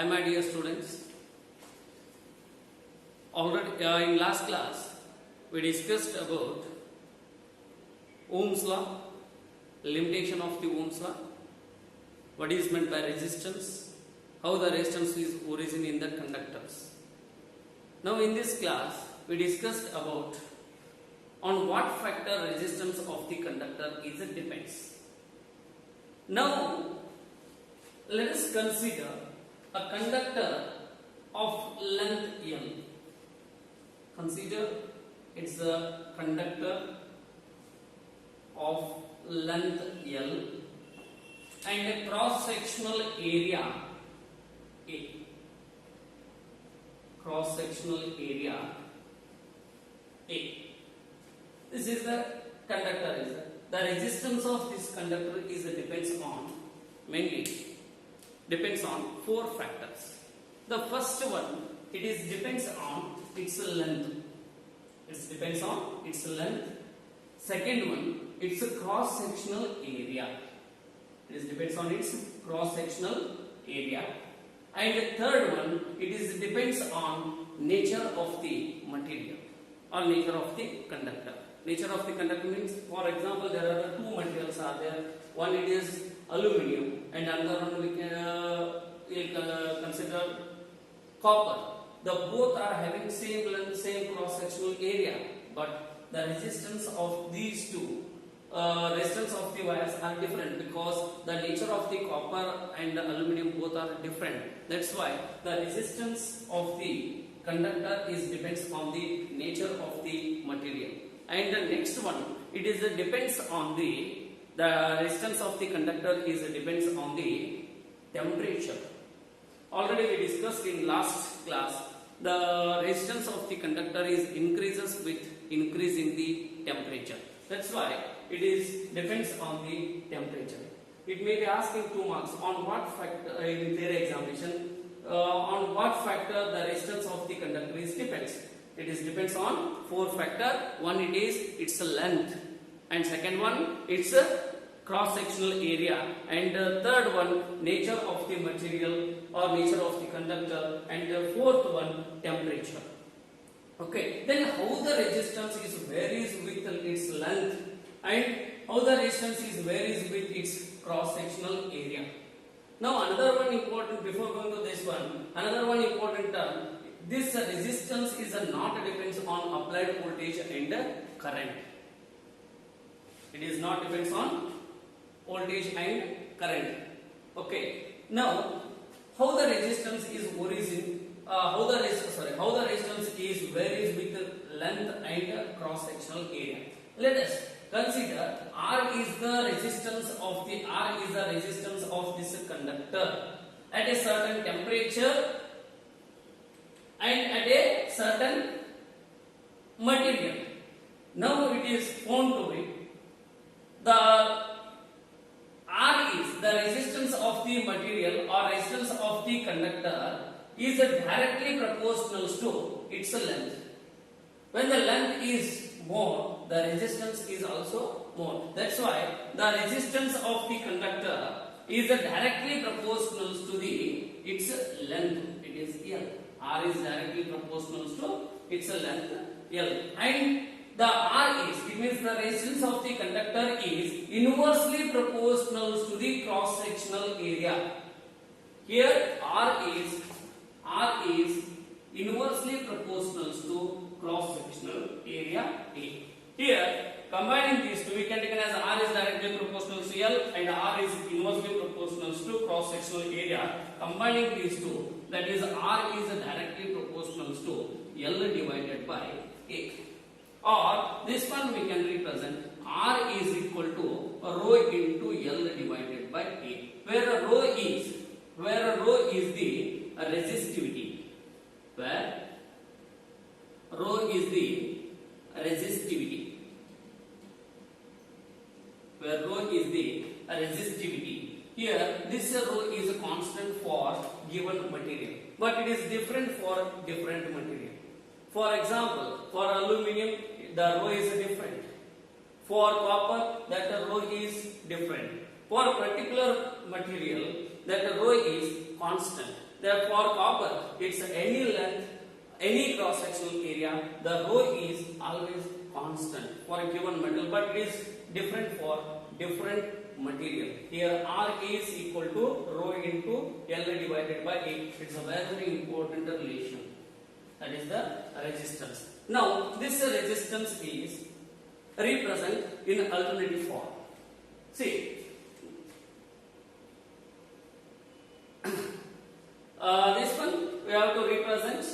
Hi my dear students. Already in last class we discussed about Ohm's law, limitation of the Ohm's law, what is meant by resistance, how the resistance is origin in the conductors. Now in this class we discussed about on what factor resistance of the conductor is depends. Now let us consider a conductor of length L. Consider it's a conductor of length L and a cross sectional area A. Cross sectional area A. This is the conductor. The resistance of this conductor is depends on mainly depends on four factors. The first one, it is depends on its length. It depends on its length. Second one, it's a cross sectional area. It is depends on its cross sectional area. And the third one, it is depends on nature of the material or nature of the conductor. Nature of the conductor means, for example, there are two materials are there. One it is aluminium and another one we can consider copper. The both are having same length, same cross sectional area, but the resistance of these two resistance of the wires are different because the nature of the copper and the aluminium both are different. That's why the resistance of the conductor is depends on the nature of the material. And the next one, it is depends on the resistance of the conductor is depends on the temperature. Already we discussed in last class, the resistance of the conductor is increases with increase in the temperature. That's why it is depends on the temperature. It may be asking 2 marks on what factor in their examination on what factor the resistance of the conductor is depends. It is depends on four factor. One it is its length, and second one it's a cross sectional area, and third one nature of the material or nature of the conductor, and the fourth one temperature. Okay, then how the resistance is varies with its length and how the resistance is varies with its cross sectional area. Now another one important, before going to this one, another one important term, this resistance is not depends on applied voltage and current. It is not depends on voltage and current. Okay. Now how the resistance is origin? How the resistance is varies with length and cross sectional area. Let us consider R is the resistance of this conductor at a certain temperature and at a certain material. Now it is found to be the R is the resistance of the material or resistance of the conductor is directly proportional to its length. When the length is more, the resistance is also more. That's why the resistance of the conductor is directly proportional to its length. It is L. R is directly proportional to its length L. And the R is, it means the resistance of the conductor is inversely proportional to the cross sectional area. Here R is inversely proportional to cross sectional area A. Here combining these two, we can take it as R is directly proportional to L and R is inversely proportional to cross sectional area. Combining these two, that is R is directly proportional to L divided by A. Or this one we can represent R is equal to rho into L divided by A, where rho is the resistivity, where rho is the resistivity, where rho is the resistivity. Here this rho is a constant for given material, but it is different for different material. For example, for aluminium the rho is different. For copper that rho is different. For a particular material that rho is constant. Therefore, copper, it's any length, any cross-sectional area, the rho is always constant for a given metal, but it is different for different material. Here R is equal to rho into L divided by A. It's a very important relation. That is the resistance. Now, this resistance is represented in alternative form. See, this one we have to represent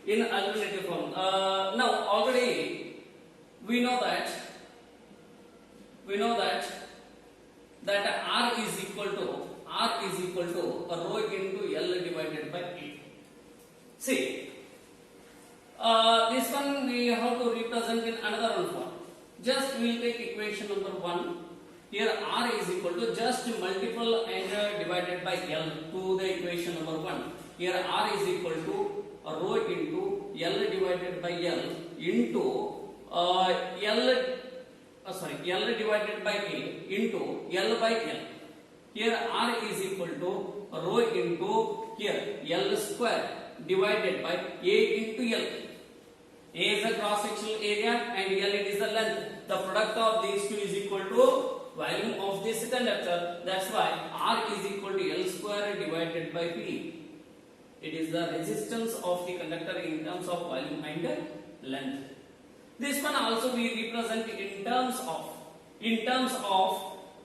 in alternative form. Now, already we know that R is equal to rho into L divided by A. See, this one we have to represent in another one form. Just we will take equation number 1. Here R is equal to just multiple and divided by L to the equation number 1. Here R is equal to rho into L divided by L into L divided by A into L by L. Here R is equal to rho into here L square divided by A into L. A is the cross-sectional area and L it is the length. The product of these two is equal to volume of this conductor. That's why R is equal to L square divided by P. It is the resistance of the conductor in terms of volume and length. This one also we represent in terms of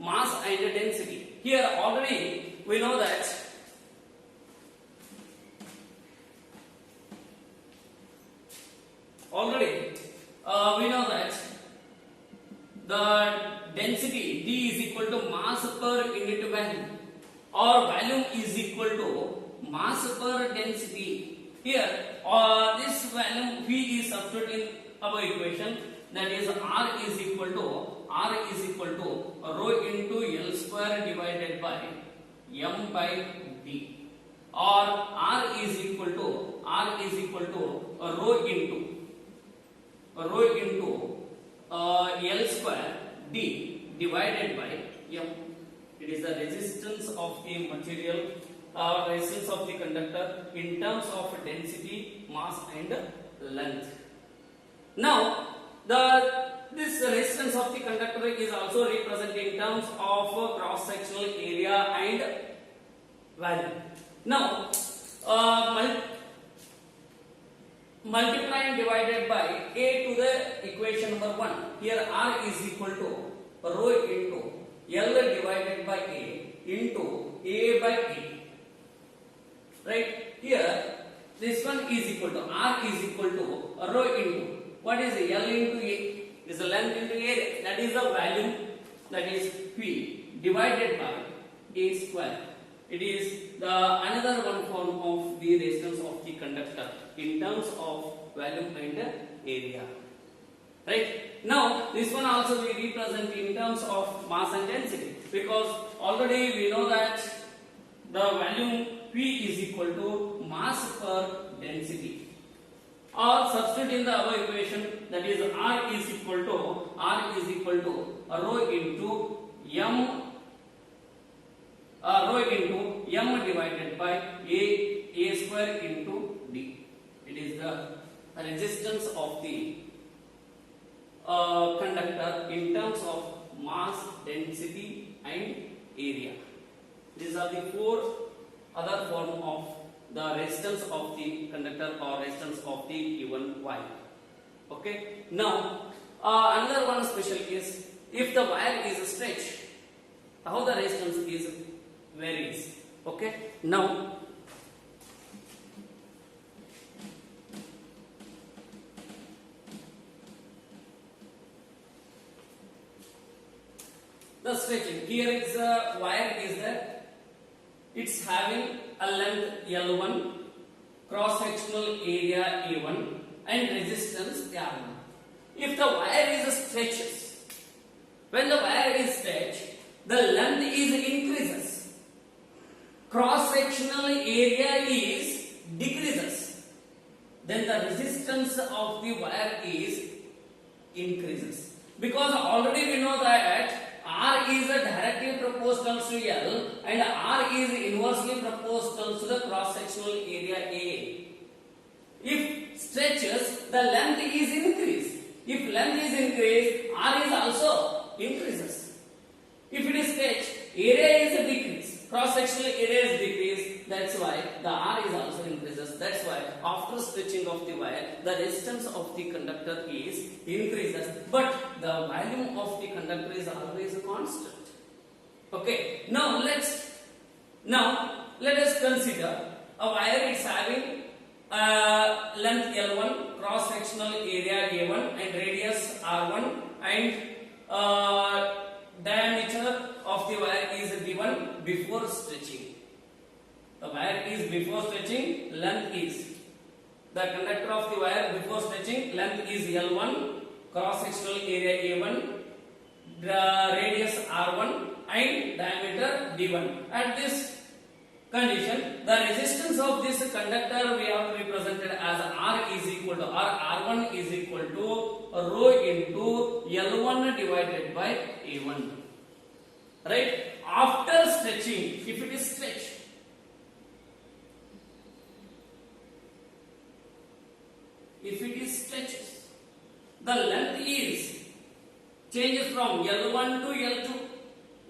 mass and density. Here already we know that the density D is equal to mass per unit volume, or volume is equal to mass per density. Here this volume V is substituted in our equation, that is R is equal to rho into L square divided by M by D, or R is equal to rho into L square D divided by M. It is the resistance of the material, resistance of the conductor in terms of density, mass and length. Now, this resistance of the conductor is also represented in terms of cross-sectional area and volume. Now, multiply and divided by A to the equation number 1. Here R is equal to rho into L divided by A into A by A. Right? Here, this one is equal to R is equal to rho into, what is L into A? Is the length into area. That is the volume, that is P divided by A square. It is the another one form of the resistance of the conductor in terms of volume and area. Right? Now, this one also we represent in terms of mass and density, because already we know that the volume P is equal to mass per density. Or substitute in the above equation, that is R is equal to rho into M divided by A square into D. It is the resistance of the conductor in terms of mass, density and area. These are the 4 other form of the resistance of the conductor or resistance of the given wire. Okay. Now, another one special is if the wire is stretched, how the resistance is varies. Okay. Now, the stretching. Here is a wire is there. It's having a length L1, cross-sectional area A1 and resistance R1. If the wire is stretched, when the wire is stretched, the length is increases. Cross-sectional area is decreases. Then the resistance of the wire is increases. Because already we know that R is directly proportional to L and R is inversely proportional to the cross-sectional area A. If stretches, the length is increased. If length is increased, R is also increases. If it is stretched, area is decreased. Cross-sectional area is decreased. That's why the R is also increases. That's why after stretching of the wire, the resistance of the conductor is increases. But the volume of the conductor is always constant. Okay. Now let us consider a wire is having length L1, cross-sectional area A1 and radius R1 and diameter of the wire is given before stretching. The wire is before stretching, length is. The conductor of the wire before stretching, length is L1, cross-sectional area A1, radius R1 and diameter D1. At this condition, the resistance of this conductor we have to represent it as R is equal to R1 is equal to rho into L1 divided by A1. Right? After stretching, if it is stretched, the length is changes from L1 to L2.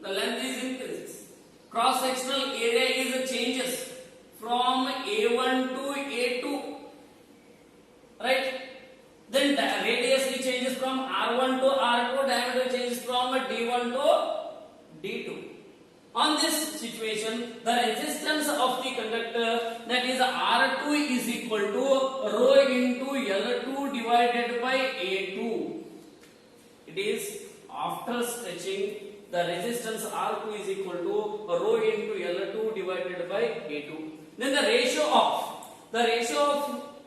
The length is increases. Cross-sectional area is changes from A1 to A2. Right? Then radius changes from R1 to R2. Diameter changes from D1 to D2. On this situation, the resistance of the conductor, that is R2 is equal to rho into L2 divided by A2. It is after stretching, the resistance R2 is equal to rho into L2 divided by A2. Then the ratio of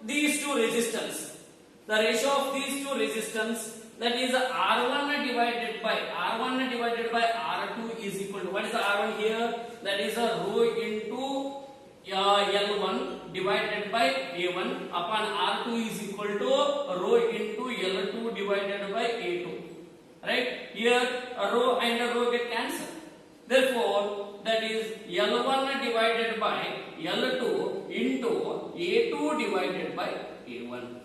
these two resistance, that is R1 divided by R2 is equal to, what is the R1 here? That is a rho into L1 divided by A1 upon R2 is equal to rho into L2 divided by A2. Right? Here a rho and a rho get cancelled. Therefore, that is L1 divided by L2 into A2 divided by A1.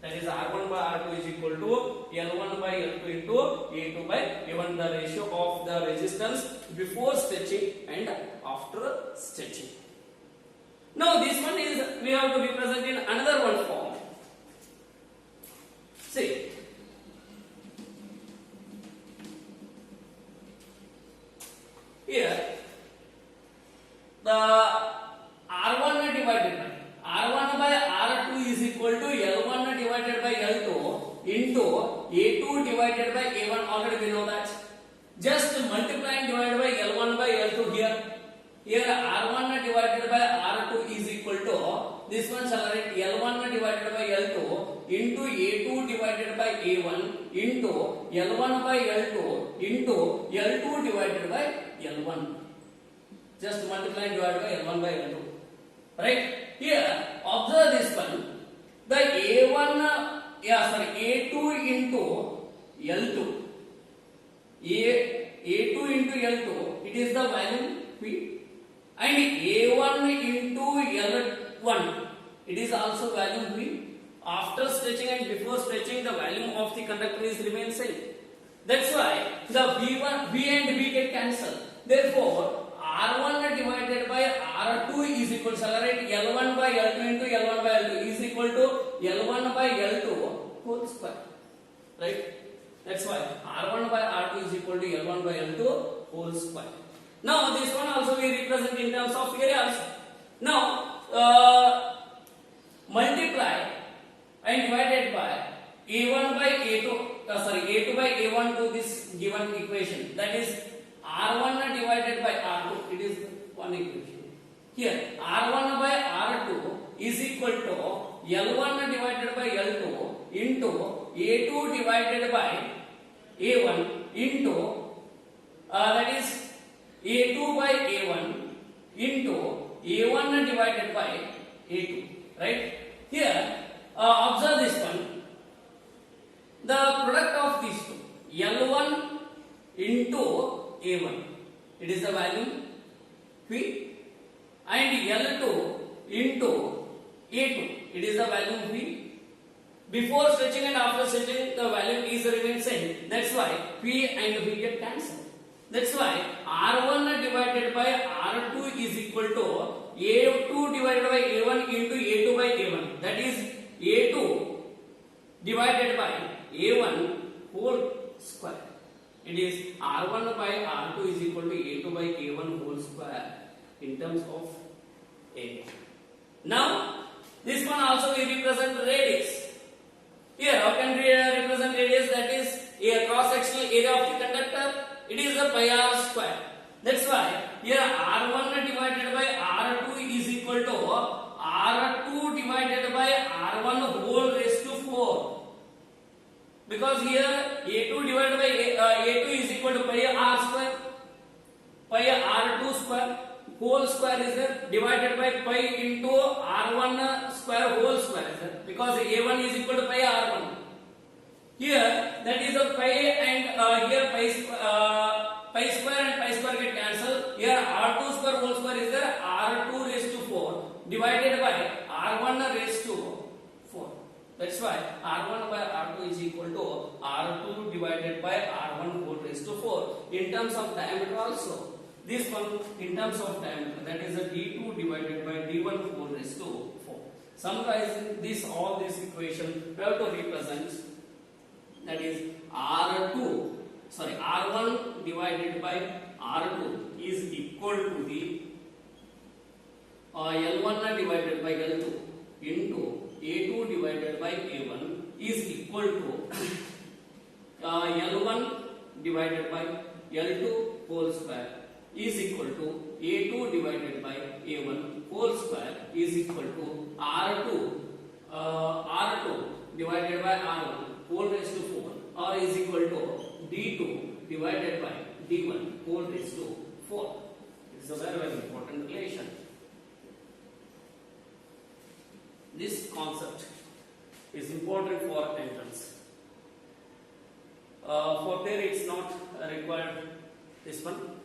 That is R1 by R2 is equal to L1 by L2 into A2 by A1. The ratio of the resistance before stretching and after stretching. Now this one is, we have to represent in another one form. See. Here, the R1 divided by R1 by R2 is equal to L1 divided by L2 into A2 divided by A1. Already we know that. Just multiply and divide by L1 by L2 here. Here R1 divided by R2 is equal to, this one shall write L1 divided by L2 into A2 divided by A1 into L1 by L2 into L2 divided by L1. Just multiply and divide by L1 by L2. Right? Here, observe this one. The A2 into L2. A2 into L2, it is the volume P. And A1 into L1, it is also volume V. After stretching and before stretching, the volume of the conductor is remain same. That's why the V1, V and V get cancelled. Therefore, R1 divided by R2 is equal to, L1 by L2 into L1 by L2 is equal to L1 by L2 whole square. Right? That's why R1 by R2 is equal to L1 by L2 whole square. Now this one also we represent in terms of area also. Now multiply and divided by A1 by A2, A2 by A1 to this given equation. That is R1 divided by R2. It is one equation. Here R1 by R2 is equal to L1 divided by L2 into A2 divided by A1 into that is A2 by A1 into A1 divided by A2. Right? Here, observe this one. The product of these two, L1 into A1. It is the volume P, and L2 into A2. It is the volume P. Before stretching and after stretching, the volume is remain same. That's why P and V get cancelled. That's why R1 divided by R2 is equal to A2 divided by A1 into A2 by A1. That is A2 divided by A1 whole square. It is R1 by R2 is equal to A2 by A1 whole square in terms of area. Now, this one also will represent radius. Here, how can we represent radius? That is a cross-sectional area of the conductor. It is a pi r square. That's why here R1 divided by R2 is equal to R2 divided by R1 whole raised to 4. Because here A2 divided by A2 is equal to pi r square. Pi R2 square whole square is there, divided by pi into R1 square whole square is there, because A1 is equal to pi R1. Here that is a pi, and here pi square and pi square get cancelled. Here R2 square whole square is there, R2 raised to 4 divided by R1 raised to 4. That's why R1 by R2 is equal to R2 divided by R1 whole raised to 4. In terms of diameter also, this one in terms of diameter, that is a D2 divided by D1 whole raised to 4. Summarizing this, all this equation, we have to represent, that is R1 divided by R2 is equal to the L1 divided by L2 into A2 divided by A1 is equal to L1 divided by L2 whole square is equal to A2 divided by A1 whole square is equal to R2 divided by R1 whole raised to 4, or is equal to D2 divided by D1 whole raised to 4. It is a very, very important relation. This concept is important for entrance. For there it's not required this one.